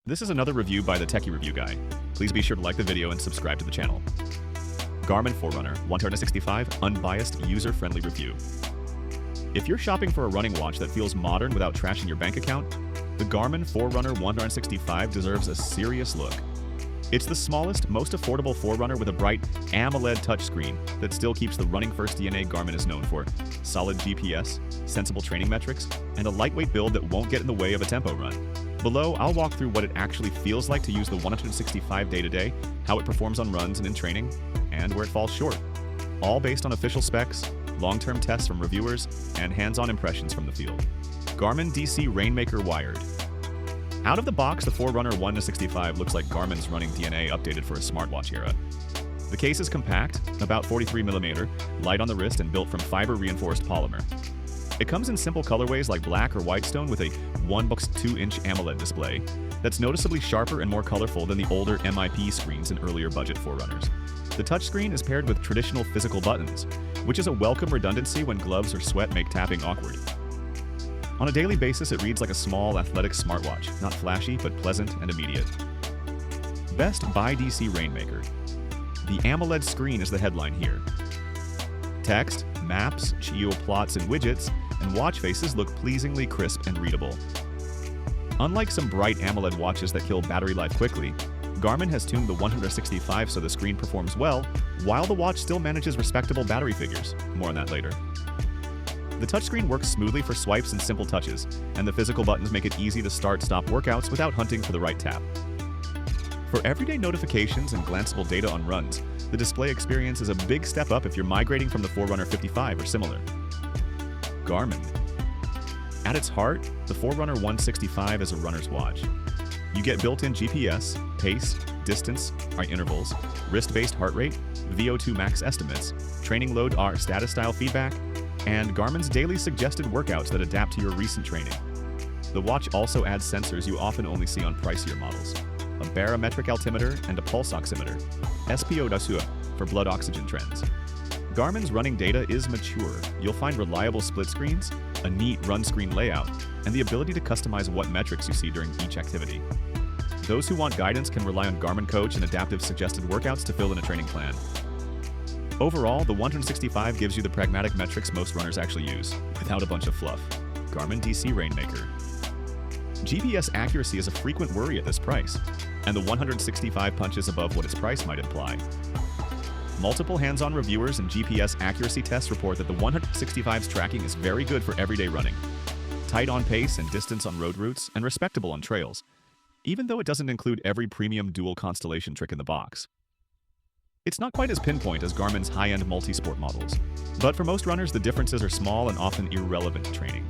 This is another review by the Techie Review Guy. Please be sure to like the video and subscribe to the channel. Garmin Forerunner 165 Unbiased User-Friendly Review. If you're shopping for a running watch that feels modern without trashing your bank account, the Garmin Forerunner 165 deserves a serious look. It's the smallest, most affordable Forerunner with a bright AMOLED touchscreen that still keeps the running-first DNA Garmin is known for: solid GPS, sensible training metrics, and a lightweight build that won't get in the way of a tempo run. Below, I'll walk through what it actually feels like to use the 165 day-to-day, how it performs on runs and in training, and where it falls short. All based on official specs, long-term tests from reviewers, and hands-on impressions from the field. Garmin DC Rainmaker Wired. Out of the box, the Forerunner 165 looks like Garmin's running DNA updated for a smartwatch era. The case is compact, about 43mm, light on the wrist and built from fiber-reinforced polymer. It comes in simple colorways like black or white stone with a 1.2-inch AMOLED display that's noticeably sharper and more colorful than the older MIP screens in earlier budget Forerunners. The touchscreen is paired with traditional physical buttons, which is a welcome redundancy when gloves or sweat make tapping awkward. On a daily basis, it reads like a small, athletic smartwatch, not flashy, but pleasant and immediate. Best by DC Rainmaker. The AMOLED screen is the headline here. Text, maps, geoplots, and widgets, and watch faces look pleasingly crisp and readable. Unlike some bright AMOLED watches that kill battery life quickly, Garmin has tuned the 165 so the screen performs well, while the watch still manages respectable battery figures. More on that later. The touchscreen works smoothly for swipes and simple touches, and the physical buttons make it easy to start-stop workouts without hunting for the right tap. For everyday notifications and glanceable data on runs, the display experience is a big step up if you're migrating from the Forerunner 55 or similar. Garmin. At its heart, the Forerunner 165 is a runner's watch. You get built-in GPS, pace, distance, intervals, wrist-based heart rate, VO2 max estimates, training load R status-style feedback, and Garmin's daily suggested workouts that adapt to your recent training. The watch also adds sensors you often only see on pricier models: a barometric altimeter and a pulse oximeter, SpO2 for blood oxygen trends. Garmin's running data is mature. You'll find reliable split screens, a neat run screen layout, and the ability to customize what metrics you see during each activity. Those who want guidance can rely on Garmin Coach and adaptive suggested workouts to fill in a training plan. Overall, the 165 gives you the pragmatic metrics most runners actually use, without a bunch of fluff. Garmin DC Rainmaker. GPS accuracy is a frequent worry at this price, and the 165 punches above what its price might imply. Multiple hands-on reviewers and GPS accuracy tests report that the 165's tracking is very good for everyday running, tight on pace and distance on road routes, and respectable on trails, even though it doesn't include every premium dual constellation trick in the box. It's not quite as pinpoint as Garmin's high-end multi-sport models, but for most runners the differences are small and often irrelevant to training.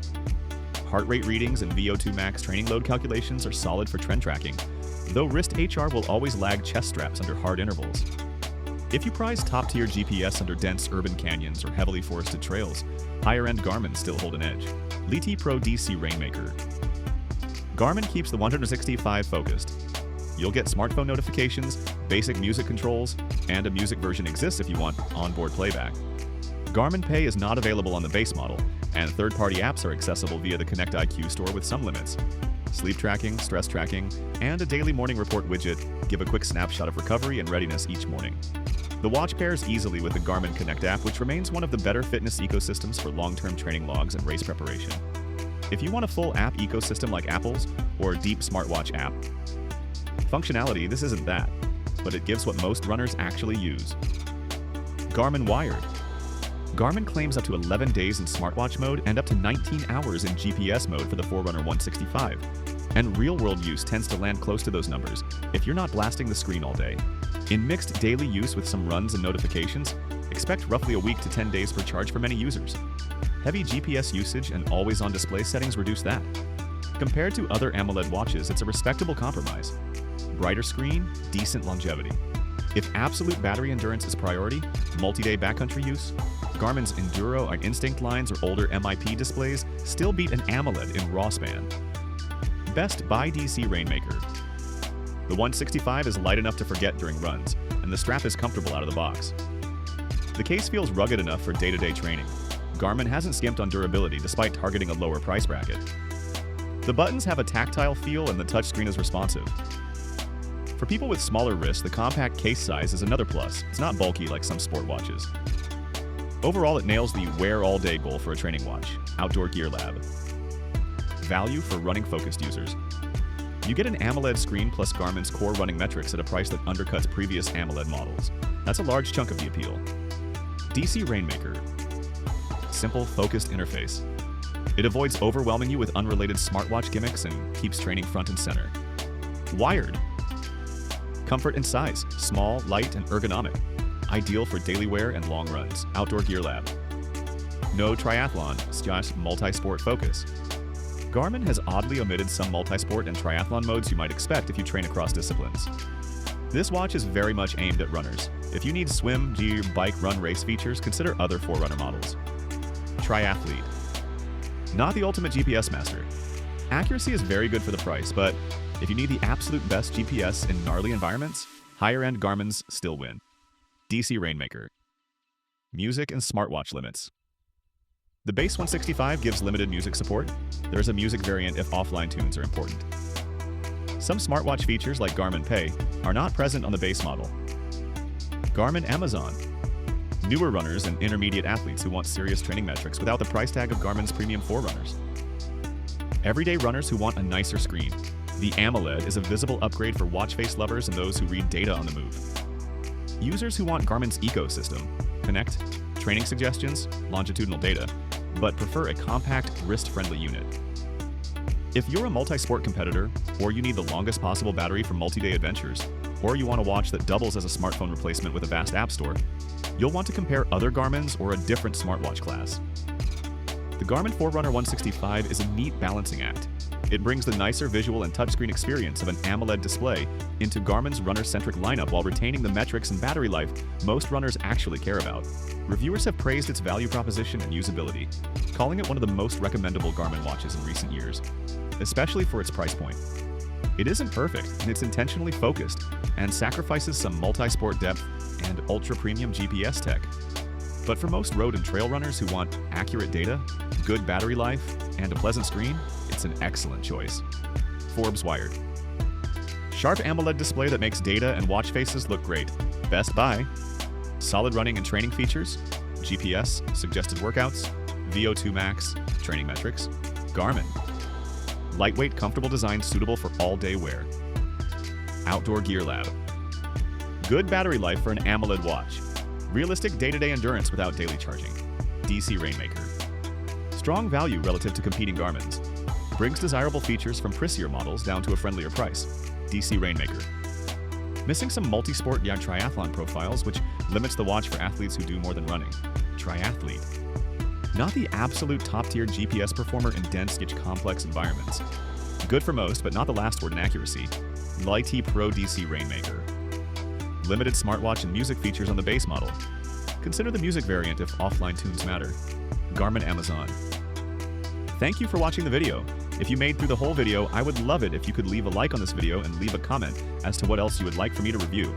Heart rate readings and VO2 max training load calculations are solid for trend tracking, though wrist HR will always lag chest straps under hard intervals. If you prize top-tier GPS under dense urban canyons or heavily forested trails, higher-end Garmin still hold an edge. Liti Pro DC Rainmaker. Garmin keeps the 165 focused. You'll get smartphone notifications, basic music controls, and a music version exists if you want onboard playback. Garmin Pay is not available on the base model, and third-party apps are accessible via the Connect IQ store with some limits. Sleep tracking, stress tracking, and a daily morning report widget give a quick snapshot of recovery and readiness each morning. The watch pairs easily with the Garmin Connect app, which remains one of the better fitness ecosystems for long-term training logs and race preparation. If you want a full app ecosystem like Apple's or a deep smartwatch app functionality, this isn't that, but it gives what most runners actually use. Garmin Wired. Garmin claims up to 11 days in smartwatch mode and up to 19 hours in GPS mode for the Forerunner 165, and real-world use tends to land close to those numbers if you're not blasting the screen all day. In mixed daily use with some runs and notifications, expect roughly a week to 10 days per charge for many users. Heavy GPS usage and always-on display settings reduce that. Compared to other AMOLED watches, it's a respectable compromise. Brighter screen, decent longevity. If absolute battery endurance is priority, multi-day backcountry use, Garmin's Enduro or Instinct lines or older MIP displays still beat an AMOLED in raw span. Best by DC Rainmaker. The 165 is light enough to forget during runs, and the strap is comfortable out of the box. The case feels rugged enough for day-to-day training. Garmin hasn't skimped on durability despite targeting a lower price bracket. The buttons have a tactile feel and the touchscreen is responsive. For people with smaller wrists, the compact case size is another plus. It's not bulky like some sport watches. Overall, it nails the wear-all-day goal for a training watch. Outdoor Gear Lab. Value for running-focused users. You get an AMOLED screen plus Garmin's core running metrics at a price that undercuts previous AMOLED models. That's a large chunk of the appeal. DC Rainmaker. Simple, focused interface. It avoids overwhelming you with unrelated smartwatch gimmicks and keeps training front and center. Wired. Comfort and size. Small, light, and ergonomic. Ideal for daily wear and long runs. Outdoor Gear Lab. No triathlon, it's just multi-sport focus. Garmin has oddly omitted some multi-sport and triathlon modes you might expect if you train across disciplines. This watch is very much aimed at runners. If you need swim, gear, bike, run, race features, consider other Forerunner models. Triathlete. Not the ultimate GPS master. Accuracy is very good for the price, but if you need the absolute best GPS in gnarly environments, higher-end Garmin's still win. DC Rainmaker. Music and smartwatch limits. The base 165 gives limited music support. There is a music variant if offline tunes are important. Some smartwatch features like Garmin Pay are not present on the base model. Garmin Amazon. Newer runners and intermediate athletes who want serious training metrics without the price tag of Garmin's premium Forerunners. Everyday runners who want a nicer screen. The AMOLED is a visible upgrade for watch face lovers and those who read data on the move. Users who want Garmin's ecosystem, connect, training suggestions, longitudinal data, but prefer a compact, wrist-friendly unit. If you're a multi-sport competitor, or you need the longest possible battery for multi-day adventures, or you want a watch that doubles as a smartphone replacement with a vast app store, you'll want to compare other Garmin's or a different smartwatch class. The Garmin Forerunner 165 is a neat balancing act. It brings the nicer visual and touchscreen experience of an AMOLED display into Garmin's runner-centric lineup while retaining the metrics and battery life most runners actually care about. Reviewers have praised its value proposition and usability, calling it one of the most recommendable Garmin watches in recent years, especially for its price point. It isn't perfect, and it's intentionally focused, and sacrifices some multi-sport depth and ultra-premium GPS tech. But for most road and trail runners who want accurate data, good battery life, and a pleasant screen, it's an excellent choice. Forbes Wired. Sharp AMOLED display that makes data and watch faces look great. Best Buy. Solid running and training features. GPS, suggested workouts, VO2 max, training metrics. Garmin. Lightweight, comfortable design suitable for all-day wear. Outdoor Gear Lab. Good battery life for an AMOLED watch. Realistic day-to-day endurance without daily charging. DC Rainmaker. Strong value relative to competing Garmin's. Brings desirable features from pricier models down to a friendlier price. DC Rainmaker. Missing some multi-sport yard triathlon profiles, which limits the watch for athletes who do more than running. Triathlete. Not the absolute top-tier GPS performer in dense yet complex environments. Good for most, but not the last word in accuracy. Lighty Pro DC Rainmaker. Limited smartwatch and music features on the base model. Consider the music variant if offline tunes matter. Garmin Amazon. Thank you for watching the video. If you made through the whole video, I would love it if you could leave a like on this video and leave a comment as to what else you would like for me to review.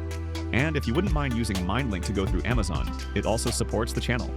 And if you wouldn't mind using MindLink to go through Amazon, it also supports the channel.